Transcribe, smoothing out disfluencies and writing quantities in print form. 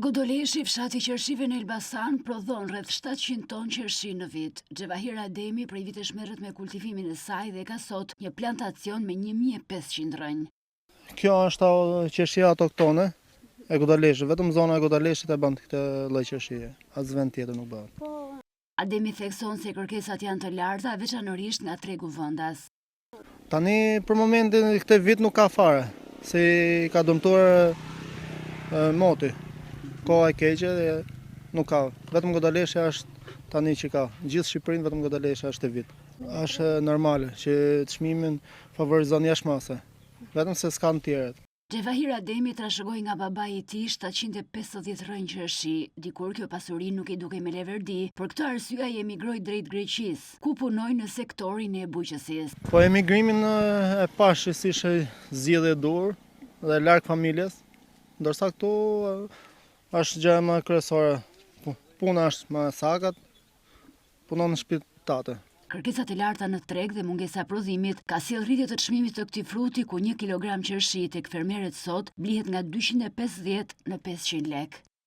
Godoleshi, fshati qershive në Elbasan, prodhon rreth 700 ton qershi në vit. Xhevahir Ademi prej vitesh merret me kultivimin e saj dhe ka sot një plantacion me 1500 rënj. Kjo është qershia autoktone e Godoleshit, vetëm zona e Godoleshit e bën këtë lloj qershie. As vend tjetër nuk bëhet. Ademi thekson se kërkesat janë të larta, veçanërisht nga tregu vendas. Tani për momentin këtë vit nuk ka fare, si ka dëmtuar moti. Koha e keqe dhe nuk ka. Vetëm Godoleshja është tani që ka. Gjithë Shqipërinë vetëm Godoleshja është e vit. Është normale që çmimin favorizon jashtëmase. Vetëm se s'kan të tjerët. Xhevahir Ademi trashëgoi nga babai i tij 750 rënj qershi. Dikur kjo pasuri nuk i dukej me leverdi, për këtë arsye ai emigroi drejt Greqisë, ku punoi në sektorin e buqësisë. Po emigrimin e pash si ishte zgjedhje e dur dhe larg familjes, ndërsa këtu është gjë më kryesore. Puna është më sakat, punon në shtëpitate. Kërkesat e larta në treg dhe mungesa prodhimit ka sjellë rritje të çmimit të këtij fruti, ku 1 kilogram qershi tek fermerët sot blihet nga 250 në 500 lekë.